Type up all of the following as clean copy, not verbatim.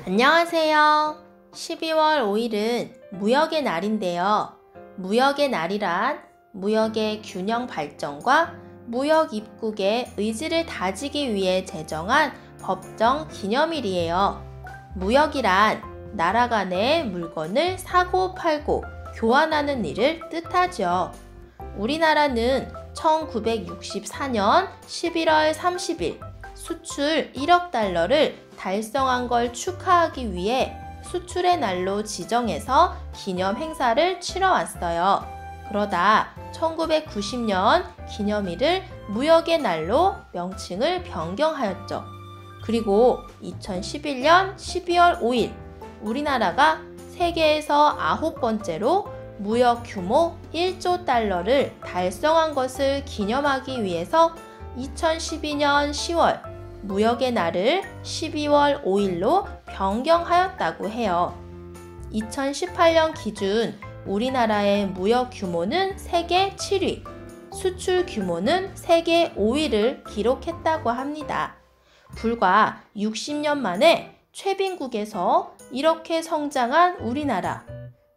안녕하세요. 12월 5일은 무역의 날인데요. 무역의 날이란 무역의 균형 발전과 무역 입국의 의지를 다지기 위해 제정한 법정 기념일이에요. 무역이란 나라 간의 물건을 사고 팔고 교환하는 일을 뜻하죠. 우리나라는 1964년 11월 30일 수출 1억 달러를 달성한 걸 축하하기 위해 수출의 날로 지정해서 기념 행사를 치러왔어요. 그러다 1990년 기념일을 무역의 날로 명칭을 변경하였죠. 그리고 2011년 12월 5일 우리나라가 세계에서 9번째로 무역 규모 1조 달러를 달성한 것을 기념하기 위해서 2012년 10월 무역의 날을 12월 5일로 변경하였다고 해요. 2018년 기준 우리나라의 무역 규모는 세계 7위, 수출 규모는 세계 5위를 기록했다고 합니다. 불과 60년 만에 최빈국에서 이렇게 성장한 우리나라.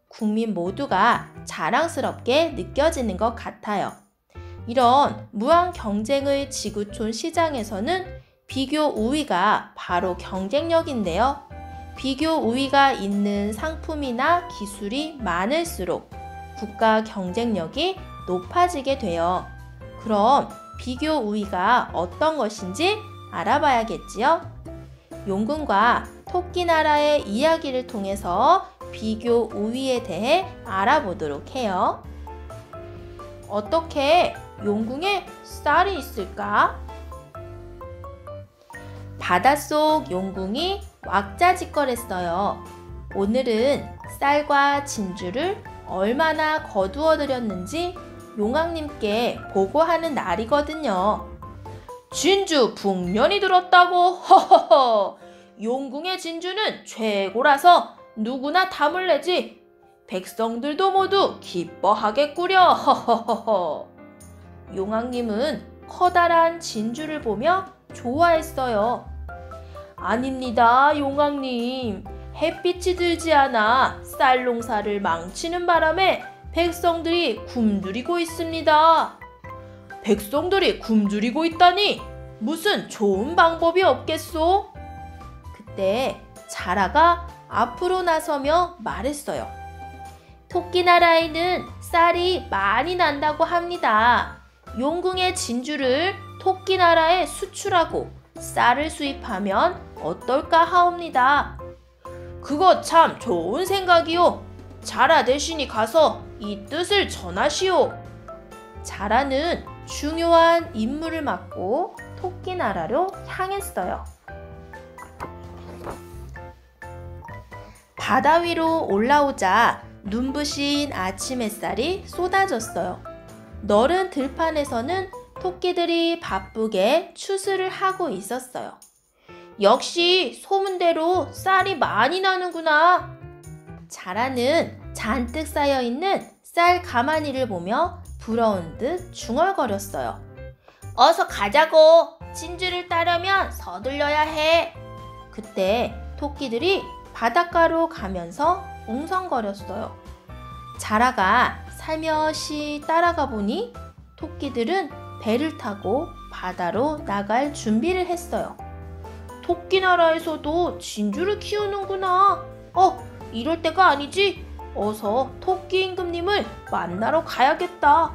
국민 모두가 자랑스럽게 느껴지는 것 같아요. 이런 무한 경쟁의 지구촌 시장에서는 비교 우위가 바로 경쟁력인데요. 비교 우위가 있는 상품이나 기술이 많을수록 국가 경쟁력이 높아지게 돼요. 그럼 비교 우위가 어떤 것인지 알아봐야겠지요? 용군과 토끼나라의 이야기를 통해서 비교 우위에 대해 알아보도록 해요. 어떻게 용궁에 쌀이 있을까? 바닷속 용궁이 왁자지껄했어요. 오늘은 쌀과 진주를 얼마나 거두어 드렸는지 용왕님께 보고하는 날이거든요. 진주 북면이 들었다고? 허허허! 용궁의 진주는 최고라서 누구나 탐을 내지. 백성들도 모두 기뻐하겠구려. 허허허허! 용왕님은 커다란 진주를 보며 좋아했어요. 아닙니다, 용왕님. 햇빛이 들지 않아 쌀 농사를 망치는 바람에 백성들이 굶주리고 있습니다. 백성들이 굶주리고 있다니 무슨 좋은 방법이 없겠소? 그때 자라가 앞으로 나서며 말했어요. 토끼나라에는 쌀이 많이 난다고 합니다. 용궁의 진주를 토끼나라에 수출하고 쌀을 수입하면 어떨까 하옵니다. 그거 참 좋은 생각이오. 자라 대신이 가서 이 뜻을 전하시오. 자라는 중요한 임무를 맡고 토끼나라로 향했어요. 바다 위로 올라오자 눈부신 아침 햇살이 쏟아졌어요. 너른 들판에서는 토끼들이 바쁘게 추수를 하고 있었어요. 역시 소문대로 쌀이 많이 나는구나. 자라는 잔뜩 쌓여있는 쌀 가마니를 보며 부러운 듯 중얼거렸어요. 어서 가자고. 진주를 따려면 서둘러야 해. 그때 토끼들이 바닷가로 가면서 웅성거렸어요. 자라가 살며시 따라가 보니 토끼들은 배를 타고 바다로 나갈 준비를 했어요. 토끼나라에서도 진주를 키우는구나. 이럴 때가 아니지. 어서 토끼 임금님을 만나러 가야겠다.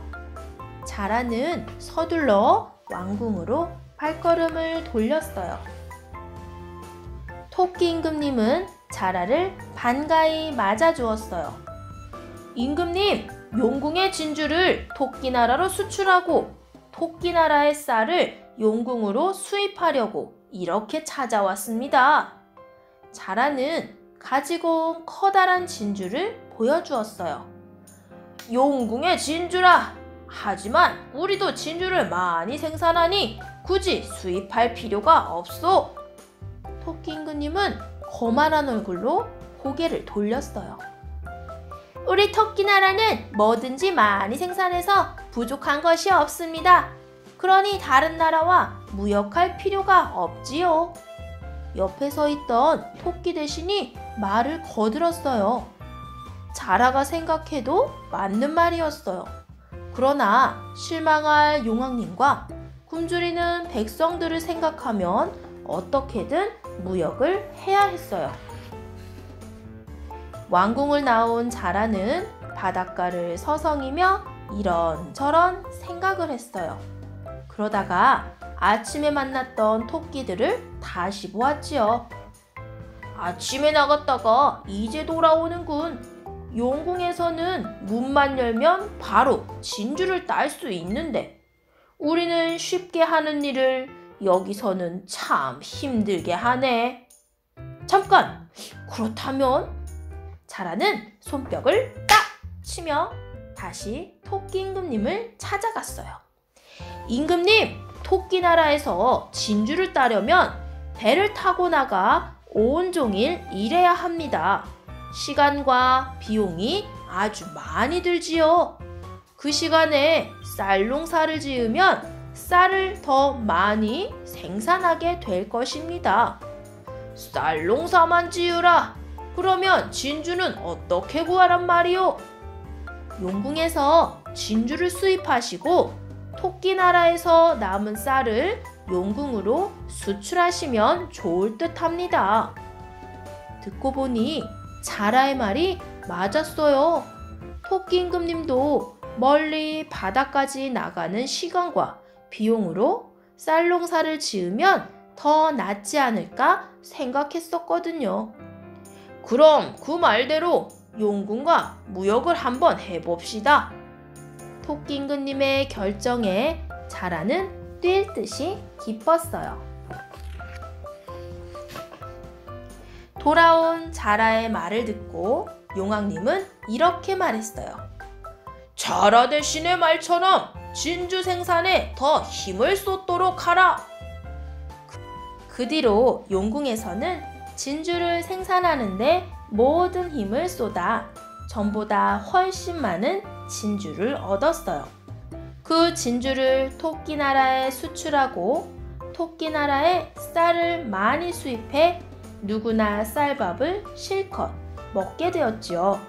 자라는 서둘러 왕궁으로 발걸음을 돌렸어요. 토끼 임금님은 자라를 반가이 맞아주었어요. 임금님, 용궁의 진주를 토끼나라로 수출하고 토끼나라의 쌀을 용궁으로 수입하려고 이렇게 찾아왔습니다. 자라는 가지고 온 커다란 진주를 보여주었어요. 용궁의 진주라! 하지만 우리도 진주를 많이 생산하니 굳이 수입할 필요가 없소. 토끼 임금님은 거만한 얼굴로 고개를 돌렸어요. 우리 토끼나라는 뭐든지 많이 생산해서 부족한 것이 없습니다. 그러니 다른 나라와 무역할 필요가 없지요. 옆에 서 있던 토끼 대신이 말을 거들었어요. 자라가 생각해도 맞는 말이었어요. 그러나 실망할 용왕님과 굶주리는 백성들을 생각하면 어떻게든 무역을 해야 했어요. 왕궁을 나온 자라는 바닷가를 서성이며 이런저런 생각을 했어요. 그러다가 아침에 만났던 토끼들을 다시 보았지요. 아침에 나갔다가 이제 돌아오는군. 용궁에서는 문만 열면 바로 진주를 딸 수 있는데 우리는 쉽게 하는 일을 여기서는 참 힘들게 하네. 잠깐! 그렇다면? 자라는 손뼉을 딱 치며 다시 토끼 임금님을 찾아갔어요. 임금님, 토끼 나라에서 진주를 따려면 배를 타고 나가 온종일 일해야 합니다. 시간과 비용이 아주 많이 들지요. 그 시간에 쌀 농사를 지으면 쌀을 더 많이 생산하게 될 것입니다. 쌀 농사만 지으라. 그러면 진주는 어떻게 구하란 말이오? 용궁에서 진주를 수입하시고 토끼 나라에서 남은 쌀을 용궁으로 수출하시면 좋을 듯 합니다. 듣고 보니 자라의 말이 맞았어요. 토끼 임금님도 멀리 바다까지 나가는 시간과 비용으로 쌀 농사를 지으면 더 낫지 않을까 생각했었거든요. 그럼 그 말대로 용궁과 무역을 한번 해봅시다. 토끼 임금님의 결정에 자라는 뛸 듯이 기뻤어요. 돌아온 자라의 말을 듣고 용왕님은 이렇게 말했어요. 자라 대신의 말처럼 진주 생산에 더 힘을 쏟도록 하라. 그 뒤로 용궁에서는 진주를 생산하는데 모든 힘을 쏟아 전보다 훨씬 많은 진주를 얻었어요. 그 진주를 토끼 나라에 수출하고 토끼 나라에 쌀을 많이 수입해 누구나 쌀밥을 실컷 먹게 되었지요.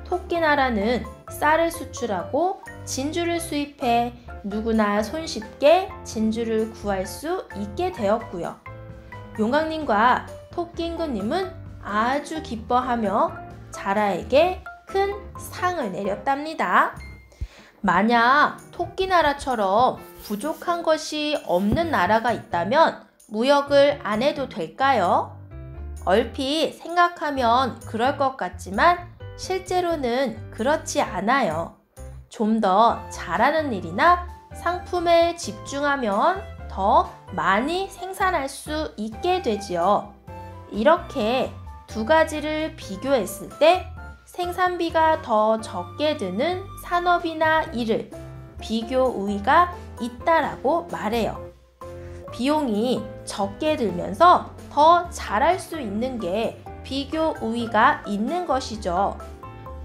토끼 나라는 쌀을 수출하고 진주를 수입해 누구나 손쉽게 진주를 구할 수 있게 되었고요. 용왕님과 토끼 임금님은 아주 기뻐하며 자라에게 큰 상을 내렸답니다. 만약 토끼 나라처럼 부족한 것이 없는 나라가 있다면 무역을 안 해도 될까요? 얼핏 생각하면 그럴 것 같지만 실제로는 그렇지 않아요. 좀 더 잘하는 일이나 상품에 집중하면 더 많이 생산할 수 있게 되지요. 이렇게 두 가지를 비교했을 때 생산비가 더 적게 드는 산업이나 일을 비교 우위가 있다라고 말해요. 비용이 적게 들면서 더 잘할 수 있는 게 비교 우위가 있는 것이죠.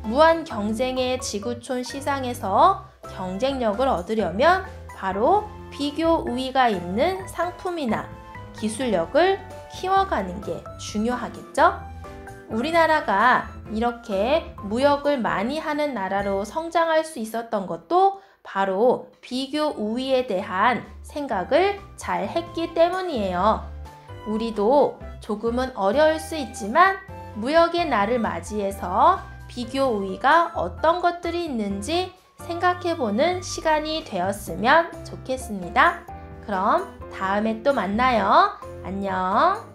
무한 경쟁의 지구촌 시장에서 경쟁력을 얻으려면 바로 비교 우위가 있는 상품이나 기술력을 키워가는 게 중요하겠죠? 우리나라가 이렇게 무역을 많이 하는 나라로 성장할 수 있었던 것도 바로 비교 우위에 대한 생각을 잘 했기 때문이에요. 우리도 조금은 어려울 수 있지만 무역의 날을 맞이해서 비교 우위가 어떤 것들이 있는지 생각해보는 시간이 되었으면 좋겠습니다. 그럼 다음에 또 만나요. 안녕.